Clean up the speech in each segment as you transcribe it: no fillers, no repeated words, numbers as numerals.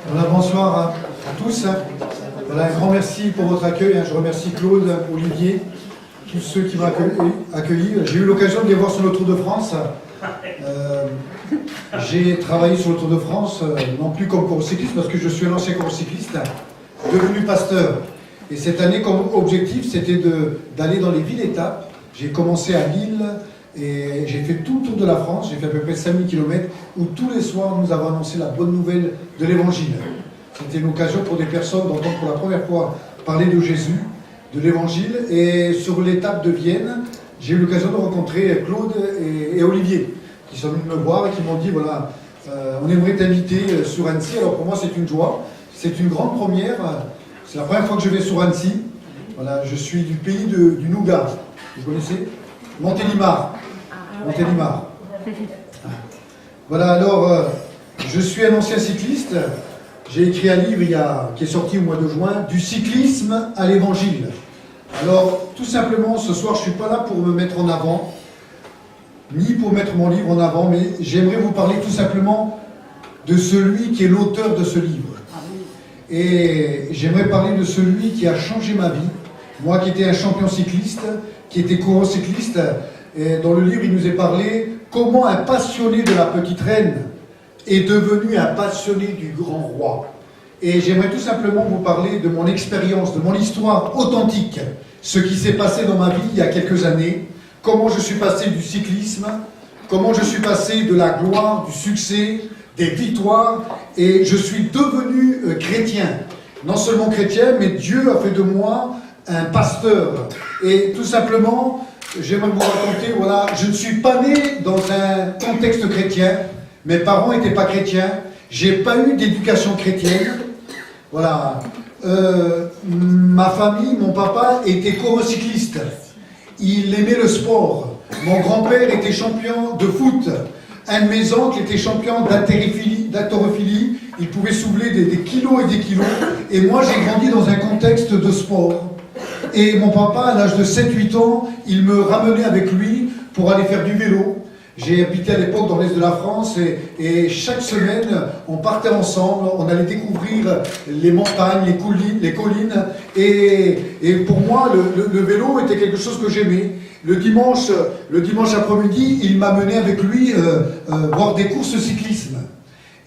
Voilà, bonsoir à tous. Voilà, un grand merci pour votre accueil. Je remercie Claude, Olivier, tous ceux qui m'ont accueilli. J'ai eu l'occasion de les voir sur le Tour de France. J'ai travaillé sur le Tour de France, non plus comme coureur cycliste, parce que je suis un ancien coureur cycliste, devenu pasteur. Et cette année, comme objectif, c'était d'aller dans les villes-étapes. J'ai commencé à Lille et j'ai fait tout le tour de la France. J'ai fait à peu près 5000 km où tous les soirs, nous avons annoncé la bonne nouvelle de l'Évangile. C'était une occasion pour des personnes d'entendre pour la première fois parler de Jésus, de l'Évangile. Et sur l'étape de Vienne, j'ai eu l'occasion de rencontrer Claude et Olivier, qui sont venus me voir et qui m'ont dit, voilà, on aimerait t'inviter sur Annecy. Alors pour moi, c'est une joie. C'est une grande première. C'est la première fois que je vais sur Annecy. Voilà, je suis du pays du Nougat. Vous connaissez? Montélimar. Montélimar. Voilà, alors, je suis un ancien cycliste. J'ai écrit un livre qui est sorti au mois de juin, Du cyclisme à l'évangile. Alors, tout simplement, ce soir, je ne suis pas là pour me mettre en avant, ni pour mettre mon livre en avant, mais j'aimerais vous parler tout simplement de celui qui est l'auteur de ce livre. Et j'aimerais parler de celui qui a changé ma vie. Moi qui étais un champion cycliste, qui était coureur cycliste, et dans le livre il nous est parlé comment un passionné de la petite reine est devenu un passionné du grand roi. Et j'aimerais tout simplement vous parler de mon expérience, de mon histoire authentique, ce qui s'est passé dans ma vie il y a quelques années, comment je suis passé du cyclisme, comment je suis passé de la gloire, du succès, des victoires, et je suis devenu chrétien. Non seulement chrétien, mais Dieu a fait de moi un pasteur. Et tout simplement, j'aimerais vous raconter, voilà, je ne suis pas né dans un contexte chrétien, mes parents n'étaient pas chrétiens, j'ai pas eu d'éducation chrétienne, voilà. Ma famille, mon papa était coureur-cycliste, il aimait le sport, mon grand-père était champion de foot, un de mes oncles était champion d'haltérophilie, il pouvait soulever des kilos et des kilos, et moi j'ai grandi dans un contexte de sport. Et mon papa, à l'âge de 7-8 ans, il me ramenait avec lui pour aller faire du vélo. J'ai habité à l'époque dans l'Est de la France et chaque semaine, on partait ensemble, on allait découvrir les montagnes, les collines. Et pour moi, le vélo était quelque chose que j'aimais. Le dimanche après-midi, il m'amenait avec lui voir des courses cyclisme.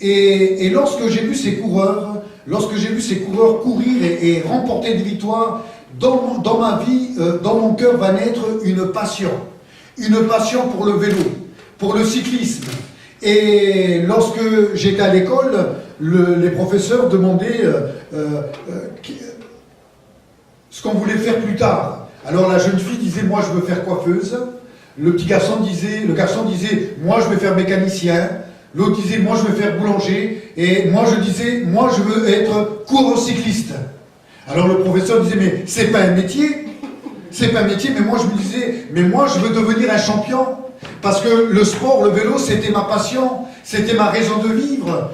Et lorsque j'ai vu ces coureurs courir et remporter des victoires, dans ma vie, dans mon cœur va naître une passion pour le vélo, pour le cyclisme. Et lorsque j'étais à l'école, les professeurs demandaient ce qu'on voulait faire plus tard. Alors la jeune fille disait, moi je veux faire coiffeuse. Le garçon disait, moi je veux faire mécanicien. L'autre disait, moi je veux faire boulanger. Et moi je disais, moi je veux être coureur cycliste. Alors le professeur disait, mais c'est pas un métier. C'est pas un métier, mais moi je me disais, mais moi je veux devenir un champion. Parce que le sport, le vélo, c'était ma passion. C'était ma raison de vivre.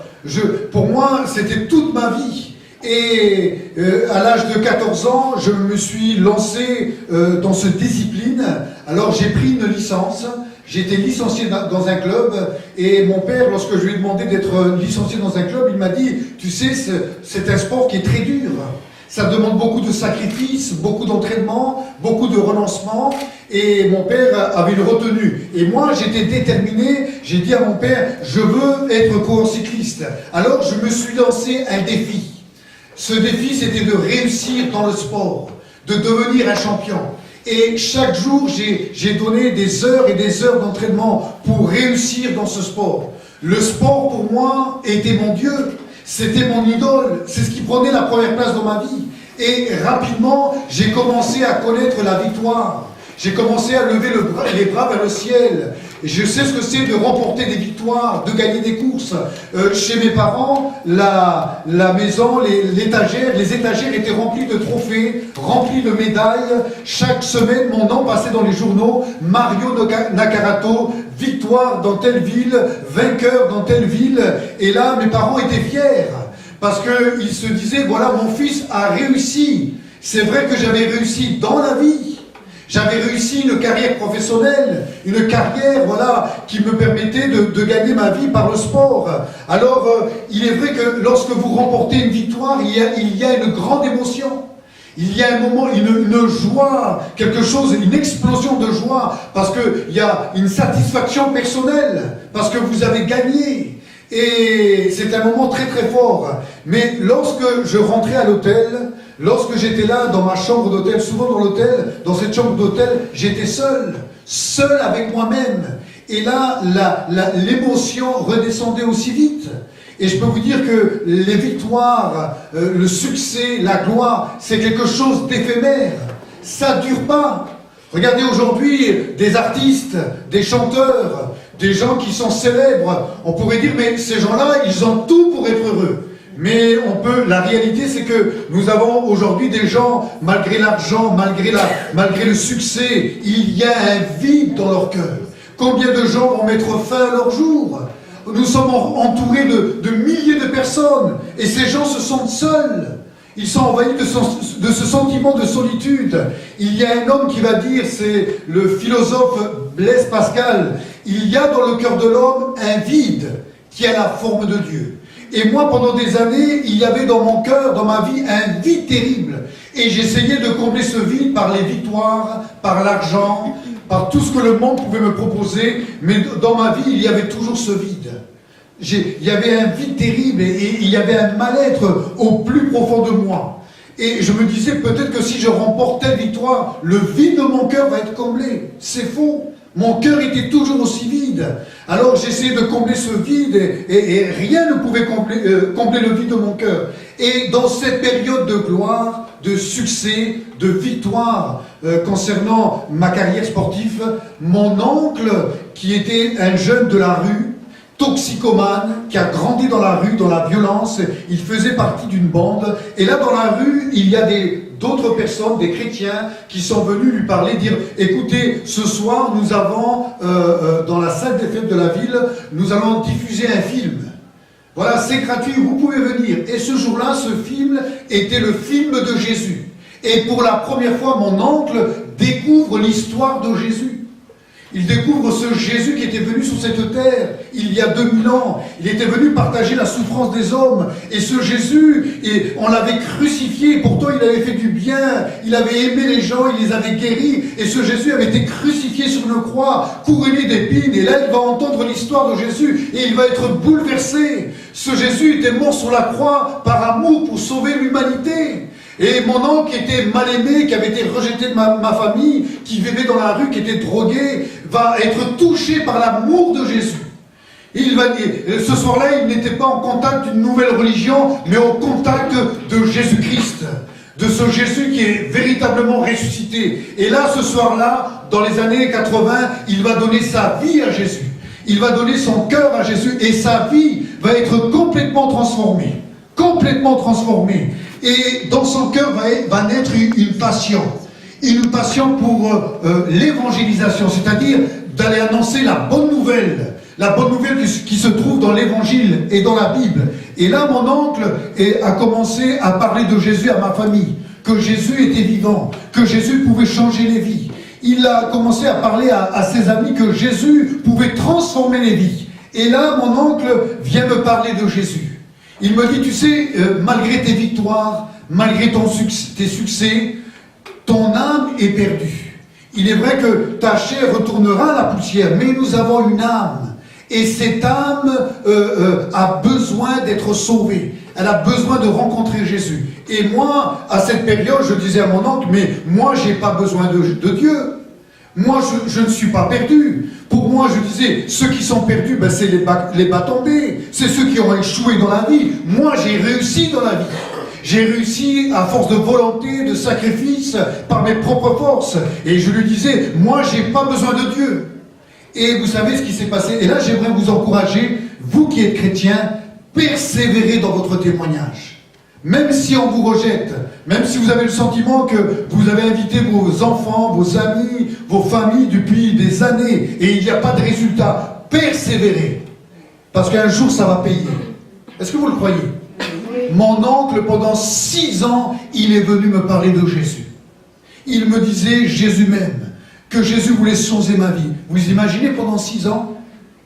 Pour moi, c'était toute ma vie. Et à l'âge de 14 ans, je me suis lancé dans cette discipline. Alors j'ai pris une licence. J'ai été licencié dans un club. Et mon père, lorsque je lui ai demandé d'être licencié dans un club, il m'a dit, tu sais, c'est un sport qui est très dur. Ça demande beaucoup de sacrifices, beaucoup d'entraînement, beaucoup de renoncement. Et mon père avait une retenue. Et moi, j'étais déterminé. J'ai dit à mon père, je veux être coureur cycliste. Alors, je me suis lancé un défi. Ce défi, c'était de réussir dans le sport, de devenir un champion. Et chaque jour, j'ai donné des heures et des heures d'entraînement pour réussir dans ce sport. Le sport, pour moi, était mon Dieu. C'était mon idole, c'est ce qui prenait la première place dans ma vie. Et rapidement, j'ai commencé à connaître la victoire. J'ai commencé à lever les bras vers le ciel. Et je sais ce que c'est de remporter des victoires, de gagner des courses. Chez mes parents, la maison, les étagères étaient remplies de trophées, remplies de médailles. Chaque semaine, mon nom passait dans les journaux. Mario Nakarato, victoire dans telle ville, vainqueur dans telle ville. Et là, mes parents étaient fiers. Parce qu'ils se disaient, voilà, mon fils a réussi. C'est vrai que j'avais réussi dans la vie. J'avais réussi une carrière professionnelle, une carrière voilà, qui me permettait de gagner ma vie par le sport. Alors, il est vrai que lorsque vous remportez une victoire, il y a une grande émotion. Il y a un moment, une joie, quelque chose, une explosion de joie, parce qu'il y a une satisfaction personnelle, parce que vous avez gagné. Et c'est un moment très très fort. Mais lorsque je rentrais à l'hôtel, lorsque j'étais là dans ma chambre d'hôtel, souvent dans l'hôtel, dans cette chambre d'hôtel, j'étais seul avec moi-même. Et là, l'émotion redescendait aussi vite. Et je peux vous dire que les victoires, le succès, la gloire, c'est quelque chose d'éphémère. Ça ne dure pas. Regardez aujourd'hui des artistes, des chanteurs, des gens qui sont célèbres. On pourrait dire, mais ces gens-là, ils ont tout pour être heureux. Mais la réalité, c'est que nous avons aujourd'hui des gens, malgré l'argent, malgré le succès, il y a un vide dans leur cœur. Combien de gens vont mettre fin à leur jour? Nous sommes entourés de milliers de personnes, et ces gens se sentent seuls. Ils sont envahis de ce sentiment de solitude. Il y a un homme qui va dire, c'est le philosophe Blaise Pascal, il y a dans le cœur de l'homme un vide qui a la forme de Dieu. Et moi, pendant des années, il y avait dans mon cœur, dans ma vie, un vide terrible. Et j'essayais de combler ce vide par les victoires, par l'argent, par tout ce que le monde pouvait me proposer. Mais dans ma vie, il y avait toujours ce vide. Il y avait un vide terrible et il y avait un mal-être au plus profond de moi. Et je me disais, peut-être que si je remporte telle victoire, le vide de mon cœur va être comblé. C'est faux. Mon cœur était toujours aussi vide. Alors j'essayais de combler ce vide et rien ne pouvait combler le vide de mon cœur. Et dans cette période de gloire, de succès, de victoire concernant ma carrière sportive, mon oncle, qui était un jeune de la rue, toxicomane, qui a grandi dans la rue, dans la violence, il faisait partie d'une bande. Et là, dans la rue, il y a d'autres personnes, des chrétiens, qui sont venus lui parler, dire « Écoutez, ce soir, nous avons, dans la salle des fêtes de la ville, nous allons diffuser un film. Voilà, c'est gratuit, vous pouvez venir. » Et ce jour-là, ce film était le film de Jésus. Et pour la première fois, mon oncle découvre l'histoire de Jésus. Il découvre ce Jésus qui était venu sur cette terre il y a 2000 ans. Il était venu partager la souffrance des hommes. Et ce Jésus, on l'avait crucifié, pourtant il avait fait du bien, il avait aimé les gens, il les avait guéris. Et ce Jésus avait été crucifié sur une croix, couronné d'épines. Et là, il va entendre l'histoire de Jésus et il va être bouleversé. Ce Jésus était mort sur la croix par amour pour sauver l'humanité. Et mon oncle était mal aimé, qui avait été rejeté de ma famille, qui vivait dans la rue, qui était drogué, va être touché par l'amour de Jésus. Et ce soir-là, il n'était pas en contact d'une nouvelle religion, mais au contact de Jésus-Christ, de ce Jésus qui est véritablement ressuscité. Et là, ce soir-là, dans les années 80, il va donner sa vie à Jésus. Il va donner son cœur à Jésus, et sa vie va être complètement transformée. Complètement transformée. Et dans son cœur va naître une passion pour l'évangélisation, c'est-à-dire d'aller annoncer la bonne nouvelle qui se trouve dans l'évangile et dans la Bible. Et là, mon oncle a commencé à parler de Jésus à ma famille, que Jésus était vivant, que Jésus pouvait changer les vies. Il a commencé à parler à ses amis que Jésus pouvait transformer les vies. Et là, mon oncle vient me parler de Jésus. Il me dit, tu sais, malgré tes victoires, malgré tes succès, ton âme est perdue. Il est vrai que ta chair retournera à la poussière, mais nous avons une âme. Et cette âme a besoin d'être sauvée. Elle a besoin de rencontrer Jésus. Et moi, à cette période, je disais à mon oncle, mais moi, je n'ai pas besoin de Dieu. Moi, je ne suis pas perdu. Pour moi, je disais, ceux qui sont perdus, ben, c'est les bas tombés. C'est ceux qui ont échoué dans la vie. Moi, j'ai réussi dans la vie. J'ai réussi à force de volonté, de sacrifice, par mes propres forces. Et je lui disais, moi, je n'ai pas besoin de Dieu. Et vous savez ce qui s'est passé. Et là, j'aimerais vous encourager, vous qui êtes chrétiens, persévérez dans votre témoignage. Même si on vous rejette, même si vous avez le sentiment que vous avez invité vos enfants, vos amis, vos familles depuis des années et il n'y a pas de résultat, persévérez. Parce qu'un jour, ça va payer. Est-ce que vous le croyez? Mon oncle, pendant 6 ans, il est venu me parler de Jésus. Il me disait Jésus m'aime, que Jésus voulait changer ma vie. Vous imaginez pendant 6 ans?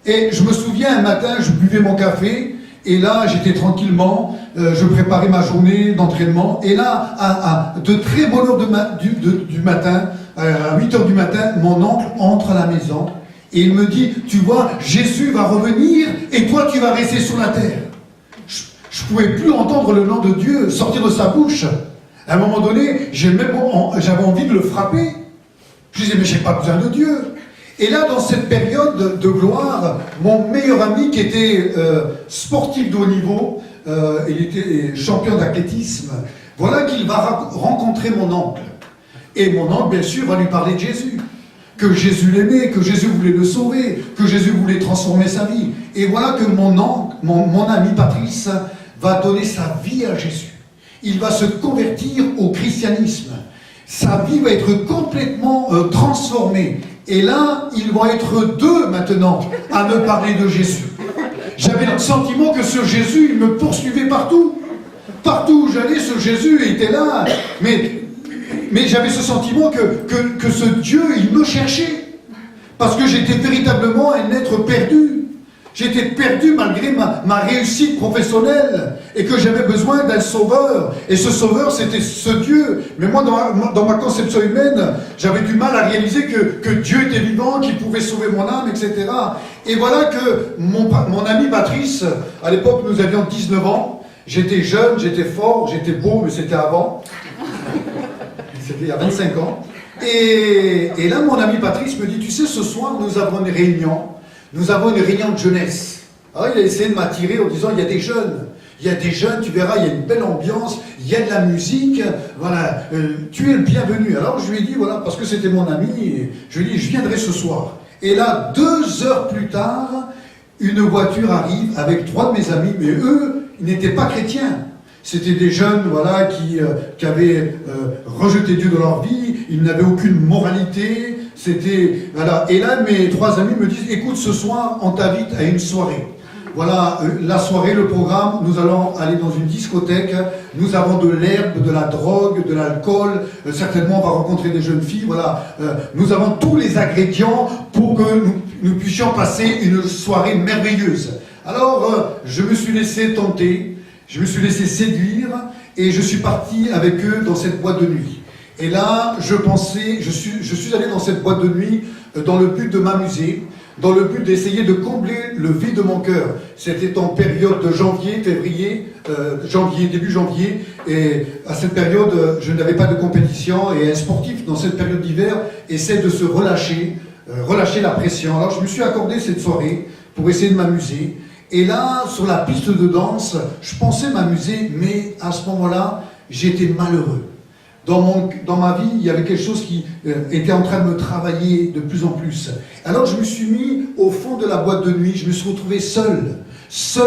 Et je me souviens un matin, je buvais mon café, et là j'étais tranquillement, je préparais ma journée d'entraînement, et là, à de très bonne heure du matin, à 8 heures du matin, mon oncle entre à la maison, et il me dit, tu vois, Jésus va revenir, et toi tu vas rester sur la terre. Je ne pouvais plus entendre le nom de Dieu sortir de sa bouche. À un moment donné, j'avais envie de le frapper. Je disais, mais j'ai pas besoin de Dieu. Et là, dans cette période de gloire, mon meilleur ami qui était sportif de haut niveau, il était champion d'athlétisme, voilà qu'il va rencontrer mon oncle. Et mon oncle, bien sûr, va lui parler de Jésus. Que Jésus l'aimait, que Jésus voulait le sauver, que Jésus voulait transformer sa vie. Et voilà que mon oncle, mon ami Patrice, va donner sa vie à Jésus. Il va se convertir au christianisme. Sa vie va être complètement transformée. Et là, ils vont être 2 maintenant à me parler de Jésus. J'avais le sentiment que ce Jésus, il me poursuivait partout. Partout où j'allais, ce Jésus était là. Mais j'avais ce sentiment que ce Dieu, il me cherchait. Parce que j'étais véritablement un être perdu. J'étais perdu malgré ma réussite professionnelle et que j'avais besoin d'un sauveur. Et ce sauveur, c'était ce Dieu. Mais moi, dans ma conception humaine, j'avais du mal à réaliser que Dieu était vivant, qu'il pouvait sauver mon âme, etc. Et voilà que mon ami Patrice, à l'époque, nous avions 19 ans. J'étais jeune, j'étais fort, j'étais beau, mais c'était avant. C'était il y a 25 ans. Et là, mon ami Patrice me dit, tu sais, ce soir, nous avons une réunion. Nous avons une réunion de jeunesse. Alors il a essayé de m'attirer en disant, il y a des jeunes. Il y a des jeunes, tu verras, il y a une belle ambiance, il y a de la musique, voilà, tu es le bienvenu. Alors je lui ai dit, voilà, parce que c'était mon ami, je lui ai dit, je viendrai ce soir. Et là, 2 heures plus tard, une voiture arrive avec 3 de mes amis, mais eux, ils n'étaient pas chrétiens. C'était des jeunes, voilà, qui avaient rejeté Dieu dans leur vie, ils n'avaient aucune moralité. C'était, voilà. Et là, mes 3 amis me disent, écoute, ce soir, on t'invite à une soirée. Voilà, la soirée, le programme, nous allons aller dans une discothèque, nous avons de l'herbe, de la drogue, de l'alcool, certainement on va rencontrer des jeunes filles, voilà. Nous avons tous les ingrédients pour que nous puissions passer une soirée merveilleuse. Alors, je me suis laissé tenter, je me suis laissé séduire, et je suis parti avec eux dans cette boîte de nuit. Et là, je suis allé dans cette boîte de nuit dans le but de m'amuser, dans le but d'essayer de combler le vide de mon cœur. C'était en période de janvier, février, début janvier, et à cette période, je n'avais pas de compétition, et un sportif, dans cette période d'hiver, essaie de se relâcher la pression. Alors je me suis accordé cette soirée pour essayer de m'amuser, et là, sur la piste de danse, je pensais m'amuser, mais à ce moment-là, j'étais malheureux. Dans ma vie, il y avait quelque chose qui était en train de me travailler de plus en plus. Alors je me suis mis au fond de la boîte de nuit, je me suis retrouvé seul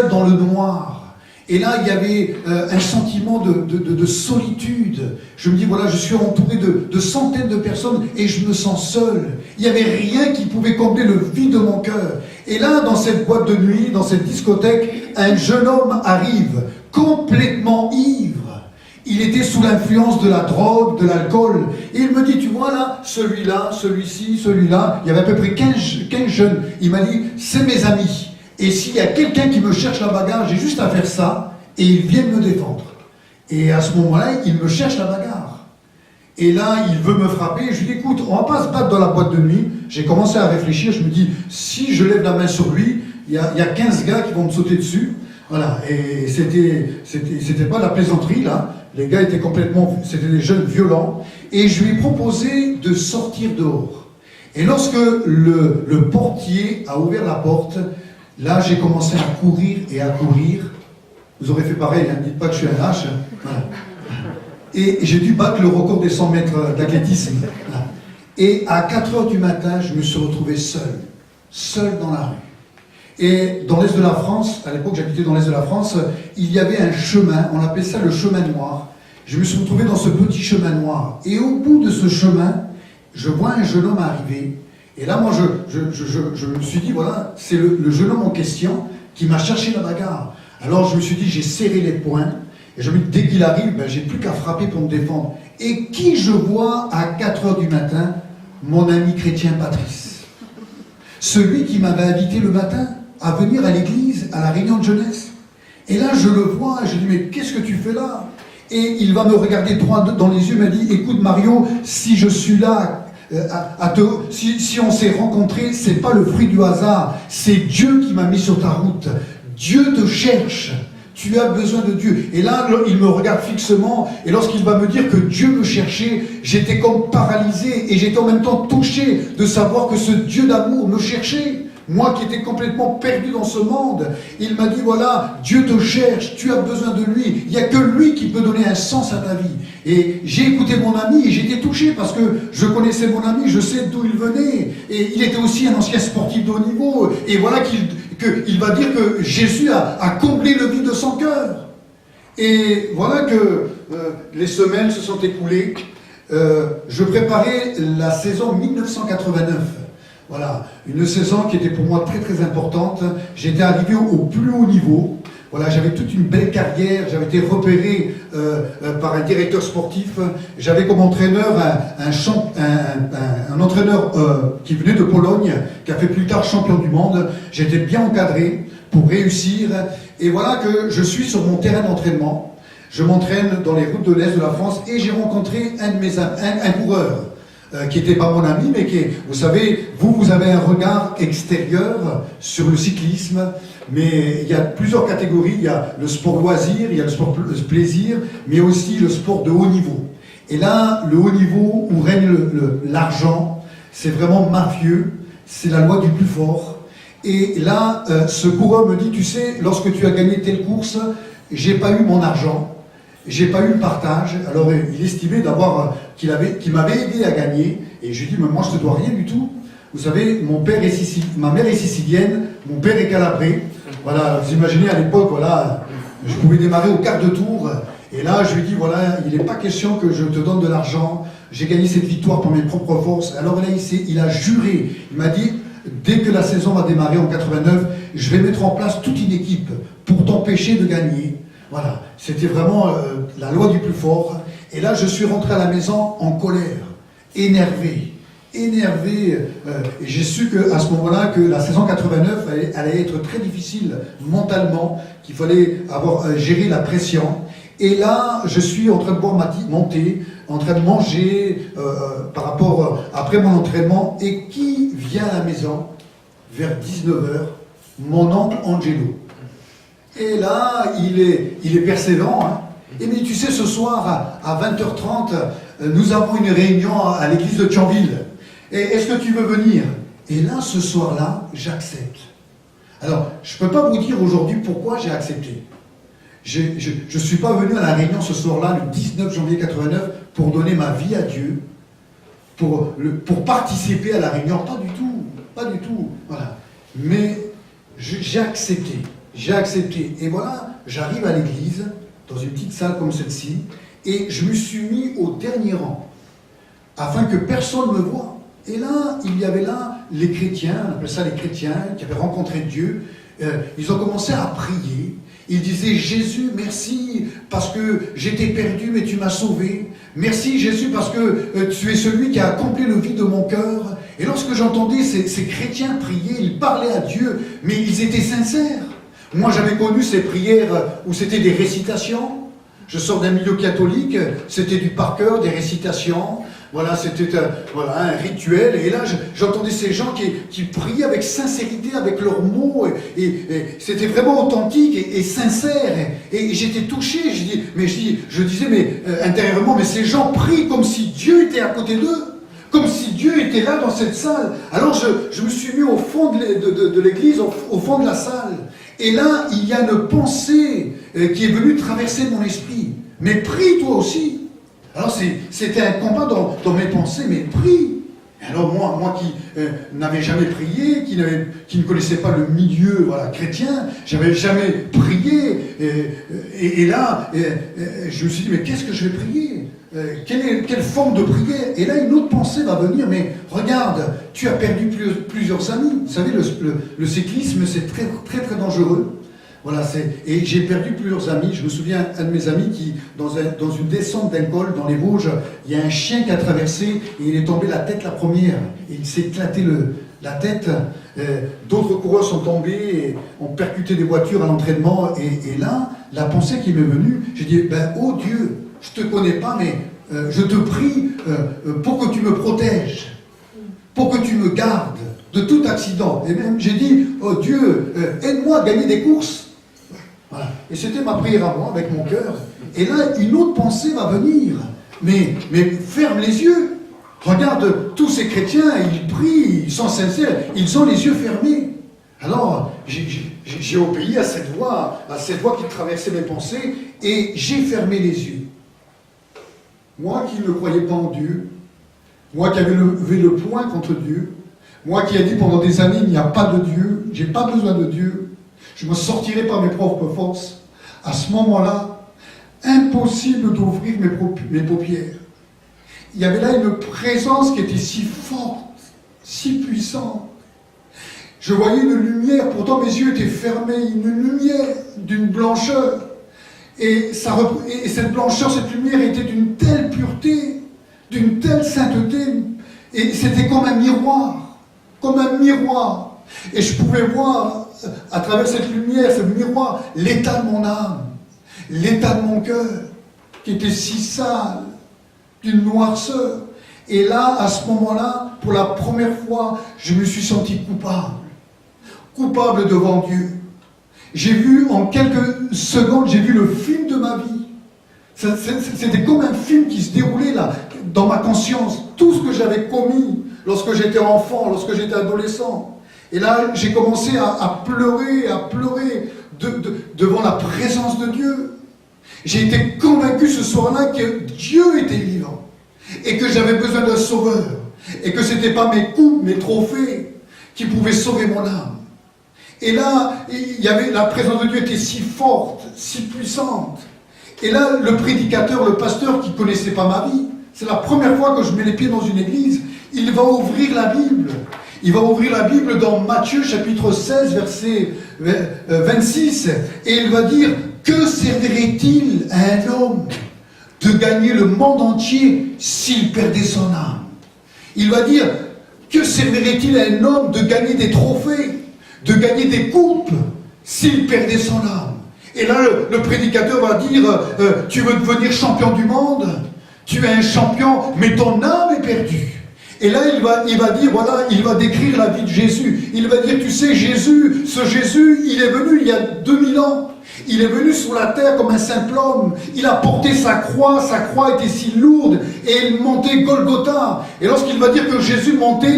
dans le noir. Et là, il y avait un sentiment de solitude. Je me dis, voilà, je suis entouré de centaines de personnes et je me sens seul. Il n'y avait rien qui pouvait combler le vide de mon cœur. Et là, dans cette boîte de nuit, dans cette discothèque, un jeune homme arrive, complètement ivre. Il était sous l'influence de la drogue, de l'alcool. Et il me dit, tu vois là, celui-là, celui-ci, celui-là, il y avait à peu près 15 jeunes. Il m'a dit, c'est mes amis. Et s'il y a quelqu'un qui me cherche la bagarre, j'ai juste à faire ça, et ils viennent me défendre. Et à ce moment-là, il me cherche la bagarre. Et là, il veut me frapper. Je lui dis, écoute, on va pas se battre dans la boîte de nuit. J'ai commencé à réfléchir. Je me dis, si je lève la main sur lui, il y a 15 gars qui vont me sauter dessus. Voilà. Et c'était pas la plaisanterie, là. Les gars étaient c'était des jeunes violents. Et je lui ai proposé de sortir dehors. Et lorsque le portier a ouvert la porte, là, j'ai commencé à courir et à courir. Vous aurez fait pareil, ne dites pas que je suis un lâche. Voilà. Et j'ai dû battre le record des 100 mètres d'athlétisme. Voilà. Et à 4 heures du matin, je me suis retrouvé seul dans la rue. Et dans l'Est de la France, à l'époque j'habitais dans l'Est de la France, il y avait un chemin, on appelait ça le chemin noir. Je me suis retrouvé dans ce petit chemin noir. Et au bout de ce chemin, je vois un jeune homme arriver. Et là, moi, je me suis dit, voilà, c'est le jeune homme en question qui m'a cherché la bagarre. Alors je me suis dit, j'ai serré les poings, Et je me dis, dès qu'il arrive, ben, j'ai plus qu'à frapper pour me défendre. Et qui je vois à 4 heures du matin? Mon ami chrétien Patrice. Celui qui m'avait invité le matin à venir à l'église, à la réunion de jeunesse. Et là, je le vois, je dis, mais qu'est-ce que tu fais là? Et il va me regarder droit dans les yeux, il m'a dit, écoute Mario, si je suis là, si on s'est rencontrés, c'est pas le fruit du hasard, c'est Dieu qui m'a mis sur ta route. Dieu te cherche, tu as besoin de Dieu. Et là, il me regarde fixement, et lorsqu'il va me dire que Dieu me cherchait, j'étais comme paralysé, et j'étais en même temps touché de savoir que ce Dieu d'amour me cherchait. Moi qui étais complètement perdu dans ce monde, il m'a dit, voilà, Dieu te cherche, tu as besoin de lui, il n'y a que lui qui peut donner un sens à ta vie. Et j'ai écouté mon ami et j'étais touché parce que je connaissais mon ami, je sais d'où il venait. Et il était aussi un ancien sportif de haut niveau. Et voilà qu'il va dire que Jésus a comblé le vide de son cœur. Et voilà que les semaines se sont écoulées. Je préparais la saison 1989. Voilà, une saison qui était pour moi très très importante. J'étais arrivé au plus haut niveau. Voilà, j'avais toute une belle carrière. J'avais été repéré par un directeur sportif. J'avais comme entraîneur un entraîneur qui venait de Pologne, qui a fait plus tard champion du monde. J'étais bien encadré pour réussir. Et voilà que je suis sur mon terrain d'entraînement. Je m'entraîne dans les routes de l'Est de la France et j'ai rencontré un coureur. Qui n'était pas mon ami, mais qui est, vous savez, vous avez un regard extérieur sur le cyclisme, mais il y a plusieurs catégories, il y a le sport loisir, il y a le sport plaisir, mais aussi le sport de haut niveau. Et là, le haut niveau où règne l'argent, c'est vraiment mafieux, c'est la loi du plus fort. Et là, ce coureur me dit, tu sais, lorsque tu as gagné telle course, j'ai pas eu mon argent. J'ai pas eu le partage, alors il estimait qu'il m'avait aidé à gagner, et je lui ai dit, mais moi je te dois rien du tout. Vous savez, ma mère est sicilienne, mon père est calabré. Voilà, vous imaginez à l'époque, voilà, je pouvais démarrer au quart de tour, et là je lui ai dit, voilà, il n'est pas question que je te donne de l'argent, j'ai gagné cette victoire par mes propres forces. Alors là, il a juré, il m'a dit, dès que la saison va démarrer en 89, je vais mettre en place toute une équipe pour t'empêcher de gagner. Voilà, c'était vraiment la loi du plus fort. Et là, je suis rentré à la maison en colère, énervé. Et j'ai su qu'à ce moment-là, que la saison 89 allait être très difficile mentalement, qu'il fallait gérer la pression. Et là, je suis en train de boire mon thé, en train de manger après mon entraînement. Et qui vient à la maison vers 19h? Mon oncle Angelo. Et là, il est persévérant. Hein. Et mais tu sais, ce soir, à 20h30, nous avons une réunion à l'église de Thionville. Et est-ce que tu veux venir? Et là, ce soir-là, j'accepte. Alors, je ne peux pas vous dire aujourd'hui pourquoi j'ai accepté. Je ne suis pas venu à la réunion ce soir-là, le 19 janvier 89, pour donner ma vie à Dieu, pour participer à la réunion. Pas du tout. Voilà. Mais j'ai accepté. J'ai accepté. Et voilà, j'arrive à l'église, dans une petite salle comme celle-ci, et je me suis mis au dernier rang, afin que personne ne me voie. Et là, il y avait là les chrétiens, on appelle ça les chrétiens, qui avaient rencontré Dieu. Ils ont commencé à prier. Ils disaient, Jésus, merci, parce que j'étais perdu, mais tu m'as sauvé. Merci, Jésus, parce que tu es celui qui a accompli le vide de mon cœur. Et lorsque j'entendais ces chrétiens prier, ils parlaient à Dieu, mais ils étaient sincères. Moi, j'avais connu ces prières où c'était des récitations. Je sors d'un milieu catholique, c'était du par cœur, des récitations. Voilà, c'était un rituel. Et là, j'entendais ces gens qui priaient avec sincérité, avec leurs mots. Et c'était vraiment authentique et sincère. Et j'étais touché. Je disais, mais intérieurement, mais ces gens prient comme si Dieu était à côté d'eux. Comme si Dieu était là dans cette salle. Alors je me suis mis au fond de l'église, au fond de la salle. Et là, il y a une pensée qui est venue traverser mon esprit. Mais prie toi aussi. Alors c'était un combat dans mes pensées, mais prie. Alors moi qui n'avais jamais prié, qui ne connaissais pas le milieu chrétien, j'avais jamais prié. Et là, je me suis dit, mais qu'est-ce que je vais prier? Quelle forme de prière? Et là, une autre pensée va venir, mais regarde, tu as perdu plusieurs amis. Vous savez, le cyclisme, c'est très, très, très dangereux. Voilà, et j'ai perdu plusieurs amis. Je me souviens, un de mes amis qui, dans une descente d'un col dans les Vosges, il y a un chien qui a traversé et il est tombé la tête la première. Et il s'est éclaté la tête. D'autres coureurs sont tombés et ont percuté des voitures à l'entraînement. Et là, la pensée qui m'est venue, j'ai dit, oh Dieu, je ne te connais pas, mais je te prie pour que tu me protèges, pour que tu me gardes de tout accident. Et même j'ai dit, oh Dieu, aide-moi à gagner des courses. Voilà. Et c'était ma prière à moi, avec mon cœur. Et là, une autre pensée va venir. Mais ferme les yeux. Regarde, tous ces chrétiens, ils prient, ils sont sincères, ils ont les yeux fermés. Alors, j'ai obéi à cette voix qui traversait mes pensées, et j'ai fermé les yeux. Moi qui ne croyais pas en Dieu, moi qui avais levé le poing contre Dieu, moi qui ai dit pendant des années, il n'y a pas de Dieu, j'ai pas besoin de Dieu, je me sortirai par mes propres forces. À ce moment-là, impossible d'ouvrir mes paupières. Il y avait là une présence qui était si forte, si puissante. Je voyais une lumière, pourtant mes yeux étaient fermés, une lumière d'une blancheur. Et cette blancheur, cette lumière était d'une telle pureté, d'une telle sainteté, et c'était comme un miroir, Et je pouvais voir, à travers cette lumière, ce miroir, l'état de mon âme, l'état de mon cœur, qui était si sale, d'une noirceur. Et là, à ce moment-là, pour la première fois, je me suis senti coupable devant Dieu. J'ai vu, en quelques secondes, j'ai vu le film de ma vie. C'était comme un film qui se déroulait là, dans ma conscience. Tout ce que j'avais commis lorsque j'étais enfant, lorsque j'étais adolescent. Et là, j'ai commencé à pleurer devant la présence de Dieu. J'ai été convaincu ce soir-là que Dieu était vivant. Et que j'avais besoin d'un sauveur. Et que ce n'était pas mes coupes, mes trophées qui pouvaient sauver mon âme. Et là, la présence de Dieu était si forte, si puissante. Et là, le prédicateur, le pasteur qui ne connaissait pas ma vie, c'est la première fois que je mets les pieds dans une église, il va ouvrir la Bible. Il va ouvrir la Bible dans Matthieu chapitre 16, verset 26. Et il va dire, que servirait-il à un homme de gagner le monde entier s'il perdait son âme? Il va dire, que servirait-il à un homme de gagner des trophées, de gagner des coupes, s'il perdait son âme? Et là, le prédicateur va dire, tu veux devenir champion du monde? Tu es un champion, mais ton âme est perdue. Et là, il va dire, voilà, il va décrire la vie de Jésus. Il va dire, tu sais, Jésus, il est venu il y a 2000 ans. Il est venu sur la terre comme un simple homme. Il a porté sa croix était si lourde, et il montait Golgotha. Et lorsqu'il va dire que Jésus montait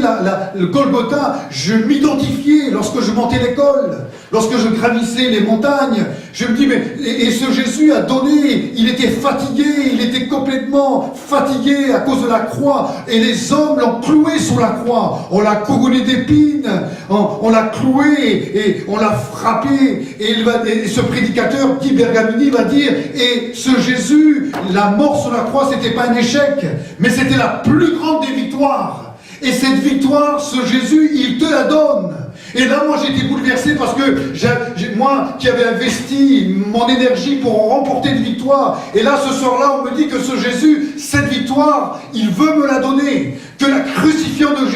le Golgotha, je m'identifiais lorsque je montais l'école, lorsque je gravissais les montagnes. Je me dis, et ce Jésus a donné, il était fatigué, il était complètement fatigué à cause de la croix. Et les hommes l'ont cloué sur la croix. On l'a couronné d'épines, on l'a cloué et on l'a frappé. Et ce prédicateur, Guy Bergamini, va dire, et ce Jésus, la mort sur la croix, c'était pas un échec, mais c'était la plus grande des victoires. Et cette victoire, ce Jésus, il te la donne. Et là, moi, j'ai été bouleversé parce que moi, qui avais investi mon énergie pour remporter une victoire, et là, ce soir-là, on me dit que ce Jésus, cette victoire, il veut me la donner. Que la crucifixion de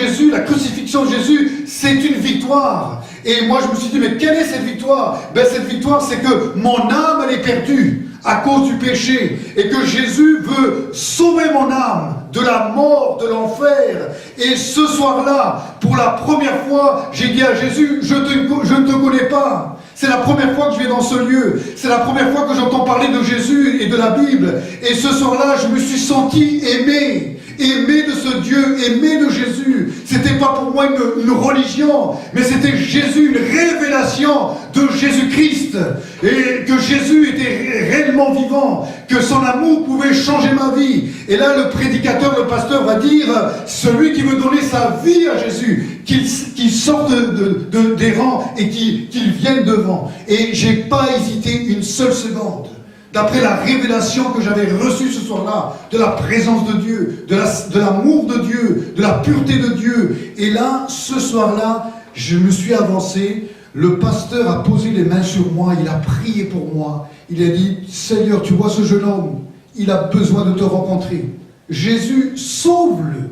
Jésus, c'est une victoire. Et moi, je me suis dit, mais quelle est cette victoire? Cette victoire, c'est que mon âme, elle est perdue à cause du péché, et que Jésus veut sauver mon âme de la mort, de l'enfer. Et ce soir-là, pour la première fois, j'ai dit à Jésus, je ne te connais pas. C'est la première fois que je vais dans ce lieu. C'est la première fois que j'entends parler de Jésus et de la Bible. Et ce soir-là, je me suis senti aimé de ce Dieu, aimé de Jésus. C'était pas pour moi une religion, mais c'était Jésus, une révélation de Jésus-Christ. Et que Jésus était réellement vivant, que son amour pouvait changer ma vie. Et là, le prédicateur, le pasteur va dire, celui qui veut donner sa vie à Jésus, qu'il sorte des rangs et qu'il vienne devant. Et j'ai pas hésité une seule seconde. D'après la révélation que j'avais reçue ce soir-là, de la présence de Dieu, de l'amour de Dieu, de la pureté de Dieu. Et là, ce soir-là, je me suis avancé. le pasteur a posé les mains sur moi, il a prié pour moi. Il a dit, Seigneur, tu vois ce jeune homme, il a besoin de te rencontrer. Jésus, sauve-le,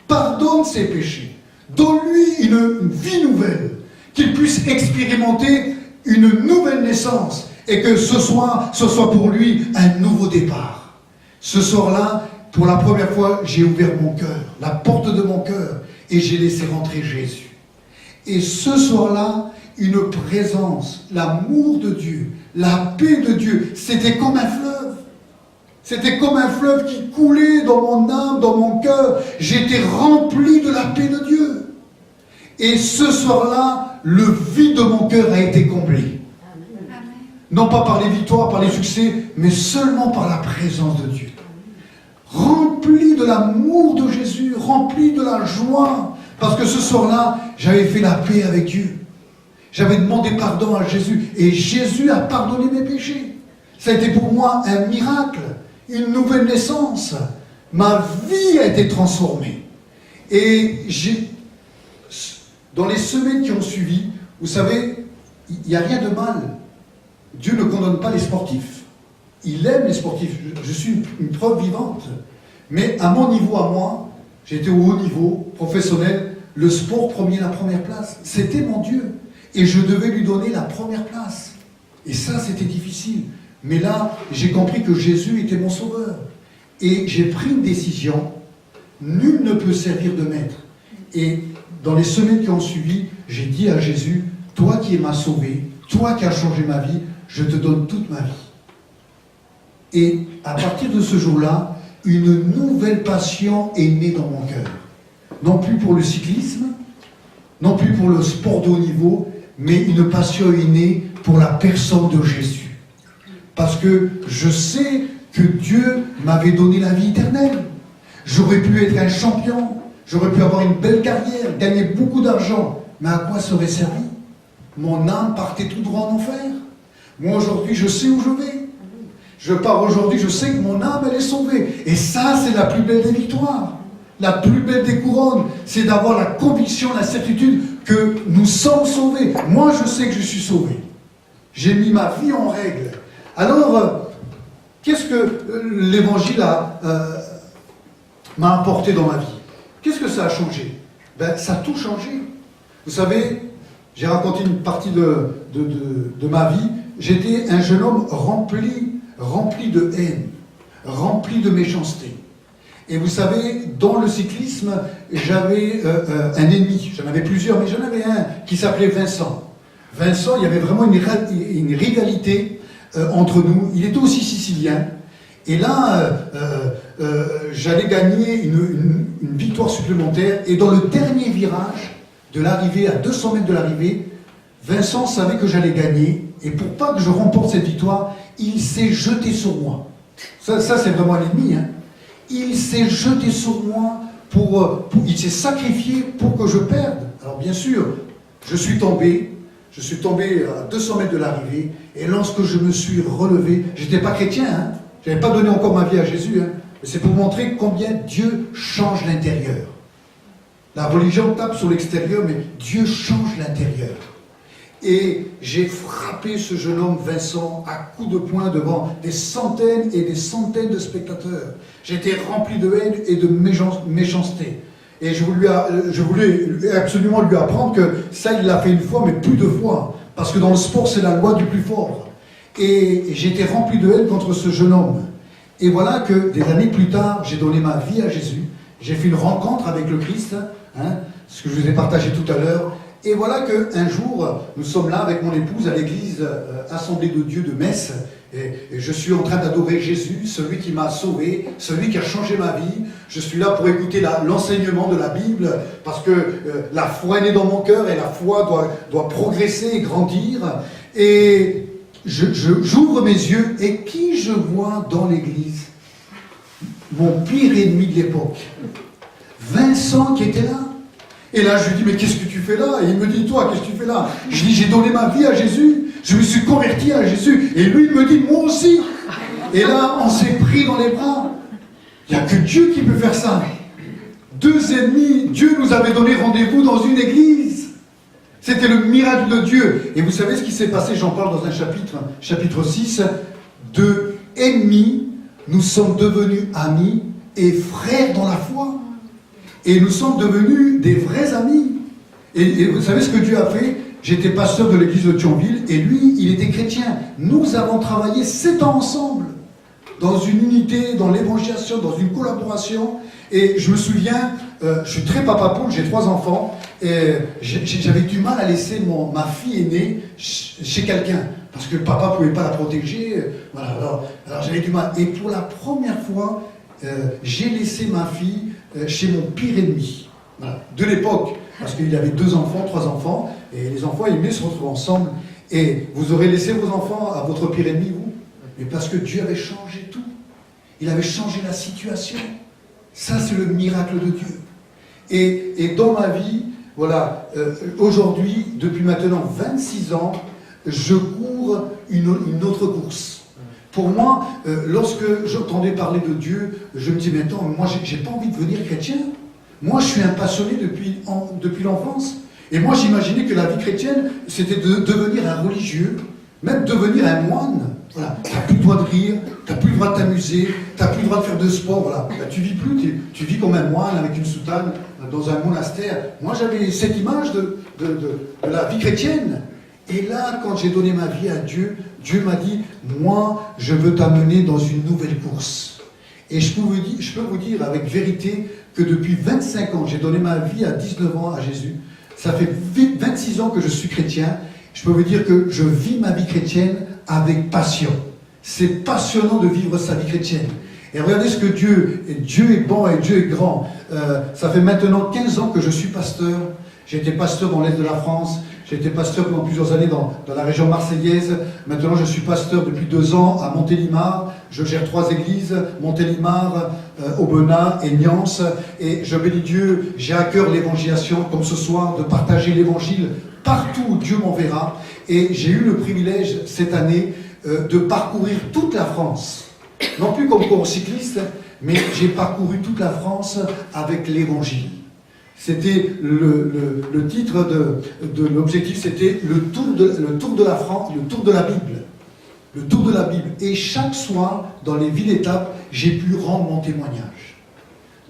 pardonne ses péchés, donne-lui une vie nouvelle, qu'il puisse expérimenter une nouvelle naissance et que ce soit pour lui un nouveau départ. Ce soir-là, pour la première fois, j'ai ouvert mon cœur, la porte de mon cœur, et j'ai laissé rentrer Jésus. Et ce soir-là, une présence, l'amour de Dieu, la paix de Dieu, c'était comme un fleuve. C'était comme un fleuve qui coulait dans mon âme, dans mon cœur. J'étais rempli de la paix de Dieu. Et ce soir-là, le vide de mon cœur a été comblé. Non pas par les victoires, par les succès, mais seulement par la présence de Dieu. Rempli de l'amour de Jésus, rempli de la joie. Parce que ce soir-là, j'avais fait la paix avec Dieu. J'avais demandé pardon à Jésus. Et Jésus a pardonné mes péchés. Ça a été pour moi un miracle, une nouvelle naissance. Ma vie a été transformée. Et dans les semaines qui ont suivi, vous savez, il n'y a rien de mal. Dieu ne condamne pas les sportifs. Il aime les sportifs. Je suis une preuve vivante. Mais à mon niveau, à moi, j'étais au haut niveau, professionnel, le sport prenait la première place. C'était mon Dieu. Et je devais lui donner la première place. Et ça, c'était difficile. Mais là, j'ai compris que Jésus était mon sauveur. Et j'ai pris une décision. Nul ne peut servir de maître. Et dans les semaines qui ont suivi, j'ai dit à Jésus, toi qui m'as sauvé, toi qui as changé ma vie, je te donne toute ma vie. Et à partir de ce jour-là, une nouvelle passion est née dans mon cœur. Non plus pour le cyclisme, non plus pour le sport de haut niveau, mais une passion est née pour la personne de Jésus. Parce que je sais que Dieu m'avait donné la vie éternelle. J'aurais pu être un champion, j'aurais pu avoir une belle carrière, gagner beaucoup d'argent. Mais à quoi ça aurait servi? Mon âme partait tout droit en enfer. Moi aujourd'hui, je sais où je vais. Je pars aujourd'hui, je sais que mon âme, elle est sauvée. Et ça, c'est la plus belle des victoires. La plus belle des couronnes, c'est d'avoir la conviction, la certitude que nous sommes sauvés. Moi, je sais que je suis sauvé. J'ai mis ma vie en règle. Alors, qu'est-ce que l'évangile m'a apporté dans ma vie? Qu'est-ce que ça a changé? Ça a tout changé. Vous savez, j'ai raconté une partie de ma vie. J'étais un jeune homme rempli de haine, rempli de méchanceté. Et vous savez, dans le cyclisme, j'avais un ennemi. J'en avais plusieurs, mais j'en avais un qui s'appelait Vincent. Vincent, il y avait vraiment une rivalité entre nous. Il était aussi sicilien. Et là, j'allais gagner une victoire supplémentaire. Et dans le dernier virage de l'arrivée, à 200 mètres de l'arrivée, Vincent savait que j'allais gagner. Et pour pas que je remporte cette victoire, il s'est jeté sur moi. Ça c'est vraiment un ennemi. Hein. Il s'est jeté sur moi, il s'est sacrifié pour que je perde. Alors bien sûr, je suis tombé à 200 mètres de l'arrivée. Et lorsque je me suis relevé, je n'étais pas chrétien, hein. Je n'avais pas donné encore ma vie à Jésus. Hein. Mais c'est pour montrer combien Dieu change l'intérieur. La religion tape sur l'extérieur, mais Dieu change l'intérieur. Et j'ai frappé ce jeune homme Vincent à coups de poing devant des centaines et des centaines de spectateurs. J'étais rempli de haine et de méchanceté. Et je voulais absolument lui apprendre que ça, il l'a fait une fois, mais plus de fois. Parce que dans le sport, c'est la loi du plus fort. Et j'étais rempli de haine contre ce jeune homme. Et voilà que des années plus tard, j'ai donné ma vie à Jésus. J'ai fait une rencontre avec le Christ, hein, ce que je vous ai partagé tout à l'heure. Et voilà qu'un jour, nous sommes là avec mon épouse à l'église Assemblée de Dieu de Metz. Et je suis en train d'adorer Jésus, celui qui m'a sauvé, celui qui a changé ma vie. Je suis là pour écouter l'enseignement de la Bible, parce que la foi est née dans mon cœur et la foi doit progresser et grandir. Et j'ouvre mes yeux et qui je vois dans l'église? Mon pire ennemi de l'époque. Vincent qui était là. Et là, je lui dis, mais qu'est-ce que tu fais là? Et il me dit, toi, qu'est-ce que tu fais là? Je dis, j'ai donné ma vie à Jésus. Je me suis converti à Jésus. Et lui, il me dit, moi aussi. Et là, on s'est pris dans les bras. Il n'y a que Dieu qui peut faire ça. Deux ennemis, Dieu nous avait donné rendez-vous dans une église. C'était le miracle de Dieu. Et vous savez ce qui s'est passé, j'en parle dans un chapitre 6, de ennemis, nous sommes devenus amis et frères dans la foi. Et nous sommes devenus des vrais amis. Et vous savez ce que Dieu a fait? J'étais pasteur de l'église de Thionville et lui, il était chrétien. Nous avons travaillé 7 ans ensemble, dans une unité, dans l'évangélisation, dans une collaboration. Et je me souviens, je suis très papa poule, j'ai 3 enfants, et j'avais du mal à laisser ma fille aînée chez quelqu'un, parce que le papa ne pouvait pas la protéger. Voilà, alors j'avais du mal. Et pour la première fois, j'ai laissé ma fille chez mon pire ennemi, voilà, de l'époque, parce qu'il avait 2 enfants, 3 enfants, et les enfants aimaient se retrouver ensemble. Et vous aurez laissé vos enfants à votre pire ennemi, vous? Mais parce que Dieu avait changé tout. Il avait changé la situation. Ça, c'est le miracle de Dieu. Et dans ma vie, voilà, aujourd'hui, depuis maintenant 26 ans, je cours une autre course. Pour moi, lorsque j'entendais parler de Dieu, je me dis, mais attends, moi, j'ai pas envie de devenir chrétien. Moi, je suis un passionné depuis l'enfance. Et moi, j'imaginais que la vie chrétienne, c'était de devenir un religieux, même devenir un moine. Voilà, tu n'as plus le droit de rire, tu n'as plus le droit de t'amuser, tu n'as plus le droit de faire de sport. Voilà. Là, tu vis plus, tu vis comme un moine avec une soutane dans un monastère. Moi, j'avais cette image de la vie chrétienne. Et là, quand j'ai donné ma vie à Dieu, Dieu m'a dit, moi, je veux t'amener dans une nouvelle course. Et je peux vous dire avec vérité que depuis 25 ans, j'ai donné ma vie à 19 ans à Jésus. Ça fait 26 ans que je suis chrétien. Je peux vous dire que je vis ma vie chrétienne avec passion. C'est passionnant de vivre sa vie chrétienne. Et regardez ce que Dieu est bon et Dieu est grand. Ça fait maintenant 15 ans que je suis pasteur. J'ai été pasteur dans l'Est de la France. J'ai été pasteur pendant plusieurs années dans la région marseillaise. Maintenant, je suis pasteur depuis 2 ans à Montélimar. Je gère 3 églises, Montélimar, Aubenas et Niance. Et je bénis Dieu, j'ai à cœur l'évangélisation, comme ce soir, de partager l'évangile partout où Dieu m'enverra. Et j'ai eu le privilège cette année de parcourir toute la France. Non plus comme coureur cycliste, mais j'ai parcouru toute la France avec l'évangile. C'était le titre de l'objectif, c'était le tour de la France, le tour de la Bible. Le tour de la Bible. Et chaque soir, dans les villes-étapes, j'ai pu rendre mon témoignage.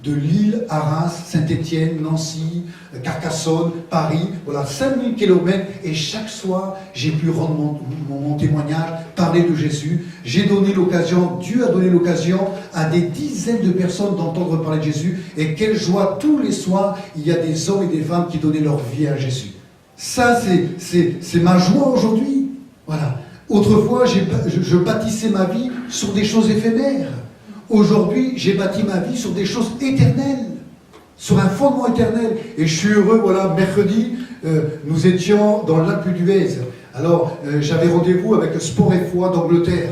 De Lille, Arras, Saint-Étienne, Nancy, Carcassonne, Paris, voilà, 5000 km. Et chaque soir, j'ai pu rendre mon témoignage, parler de Jésus. J'ai donné l'occasion, Dieu a donné l'occasion à des dizaines de personnes d'entendre parler de Jésus. Et quelle joie, tous les soirs, il y a des hommes et des femmes qui donnaient leur vie à Jésus. Ça, c'est ma joie aujourd'hui. Voilà. Autrefois, je bâtissais ma vie sur des choses éphémères. Aujourd'hui, j'ai bâti ma vie sur des choses éternelles, sur un fondement éternel. Et je suis heureux, voilà, mercredi, nous étions dans le lac d'Huez. Alors, j'avais rendez-vous avec Sport et Foi d'Angleterre.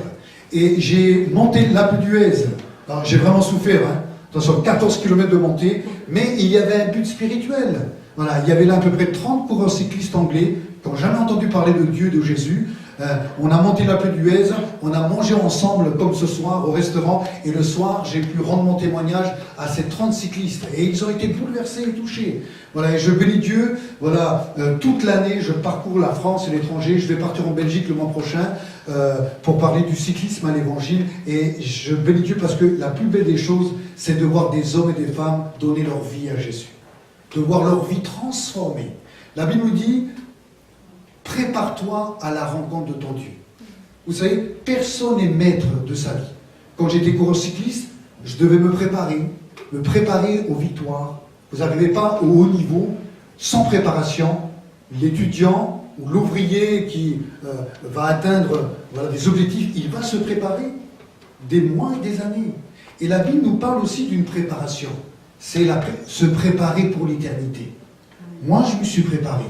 Et j'ai monté le lac d'Huez. Alors, j'ai vraiment souffert, hein. Attention, 14 km de montée, mais il y avait un but spirituel. Voilà, il y avait là à peu près 30 coureurs cyclistes anglais qui n'ont jamais entendu parler de Dieu, de Jésus. On a monté la plaine d'Huez, on a mangé ensemble comme ce soir au restaurant, et le soir j'ai pu rendre mon témoignage à ces 30 cyclistes et ils ont été bouleversés et touchés. Voilà, et je bénis Dieu, voilà, toute l'année je parcours la France et l'étranger, je vais partir en Belgique le mois prochain pour parler du cyclisme à l'évangile, et je bénis Dieu parce que la plus belle des choses c'est de voir des hommes et des femmes donner leur vie à Jésus, de voir leur vie transformée. La Bible nous dit: prépare-toi à la rencontre de ton Dieu. Vous savez, personne n'est maître de sa vie. Quand j'étais coureur cycliste, je devais me préparer aux victoires. Vous n'arrivez pas au haut niveau sans préparation. L'étudiant ou l'ouvrier qui va atteindre des objectifs, il va se préparer des mois et des années. Et la Bible nous parle aussi d'une préparation. C'est se préparer pour l'éternité. Moi, je me suis préparé.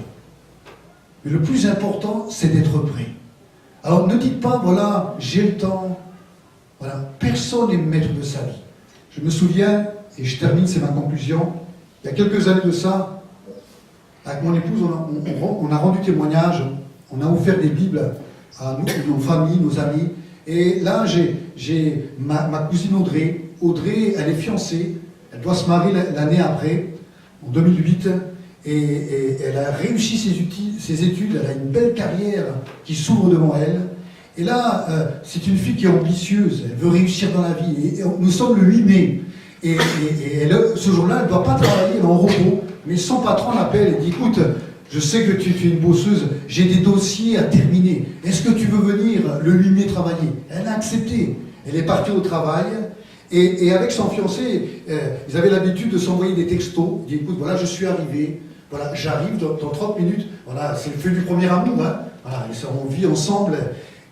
Mais le plus important, c'est d'être prêt. Alors ne dites pas, voilà, j'ai le temps. Voilà, personne n'est maître de sa vie. Je me souviens, et je termine, c'est ma conclusion, il y a quelques années de ça, avec mon épouse, on a rendu témoignage, on a offert des Bibles à nos familles, nos amis. Et là, j'ai ma cousine Audrey. Audrey, elle est fiancée, elle doit se marier l'année après, en 2008. et elle a réussi ses études, elle a une belle carrière qui s'ouvre devant elle. Et là, c'est une fille qui est ambitieuse, elle veut réussir dans la vie. Et nous sommes le 8 mai. Et ce jour-là, elle ne doit pas travailler, elle est en repos. Mais son patron l'appelle et dit, écoute, je sais que tu es une bosseuse, j'ai des dossiers à terminer. Est-ce que tu veux venir le 8 mai travailler? Elle a accepté. Elle est partie au travail. Et avec son fiancé, ils avaient l'habitude de s'envoyer des textos. Il dit, écoute, voilà, je suis arrivé. Voilà, j'arrive dans 30 minutes. Voilà, c'est le feu du premier amour. Hein. Voilà, on vit ensemble.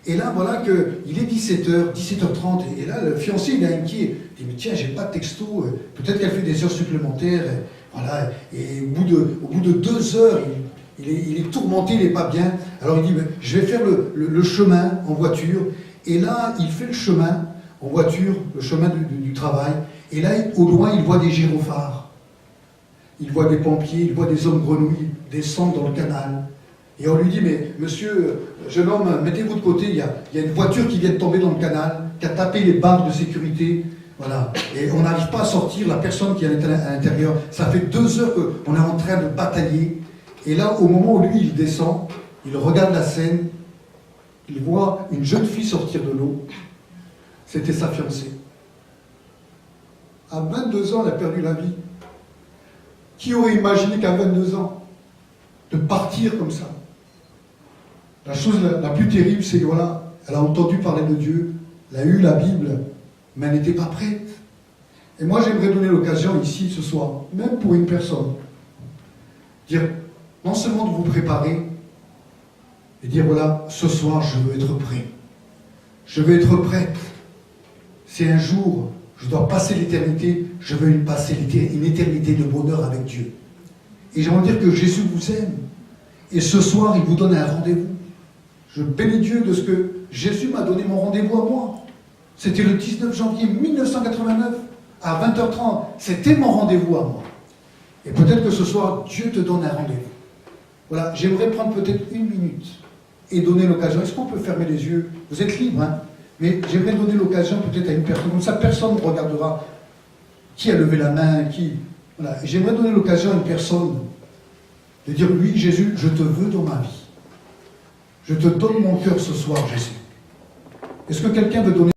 Et là, voilà qu'il est 17h, 17h30, et là, le fiancé, il est inquiet. Il dit, mais tiens, j'ai pas de texto, peut-être qu'elle fait des heures supplémentaires. Voilà, et au bout de 2 heures, il est tourmenté, il n'est pas bien. Alors il dit, mais je vais faire le chemin en voiture. Et là, il fait le chemin en voiture, le chemin du travail. Et là, au loin, il voit des gyrophares. Il voit des pompiers, il voit des hommes grenouilles descendre dans le canal. Et on lui dit, mais monsieur, jeune homme, mettez-vous de côté, il y a une voiture qui vient de tomber dans le canal, qui a tapé les barres de sécurité, voilà. Et on n'arrive pas à sortir la personne qui est à l'intérieur. Ça fait 2 heures qu'on est en train de batailler. Et là, au moment où lui, il descend, il regarde la scène, il voit une jeune fille sortir de l'eau. C'était sa fiancée. À 22 ans, elle a perdu la vie. Qui aurait imaginé qu'à 22 ans, de partir comme ça? La chose la plus terrible, c'est que voilà, elle a entendu parler de Dieu, elle a eu la Bible, mais elle n'était pas prête. Et moi, j'aimerais donner l'occasion ici, ce soir, même pour une personne, dire, non seulement de vous préparer, et dire, voilà, ce soir, je veux être prêt. Je veux être prête. C'est un jour, je dois passer l'éternité, je veux passer une éternité de bonheur avec Dieu. Et j'aimerais dire que Jésus vous aime. Et ce soir, il vous donne un rendez-vous. Je bénis Dieu de ce que Jésus m'a donné mon rendez-vous à moi. C'était le 19 janvier 1989, à 20h30. C'était mon rendez-vous à moi. Et peut-être que ce soir, Dieu te donne un rendez-vous. Voilà, j'aimerais prendre peut-être 1 minute et donner l'occasion. Est-ce qu'on peut fermer les yeux? Vous êtes libre, hein? Mais j'aimerais donner l'occasion peut-être à une personne. Comme ça, personne ne regardera qui a levé la main, qui... Voilà. J'aimerais donner l'occasion à une personne de dire, oui, Jésus, je te veux dans ma vie. Je te donne mon cœur ce soir, Jésus. Est-ce que quelqu'un veut donner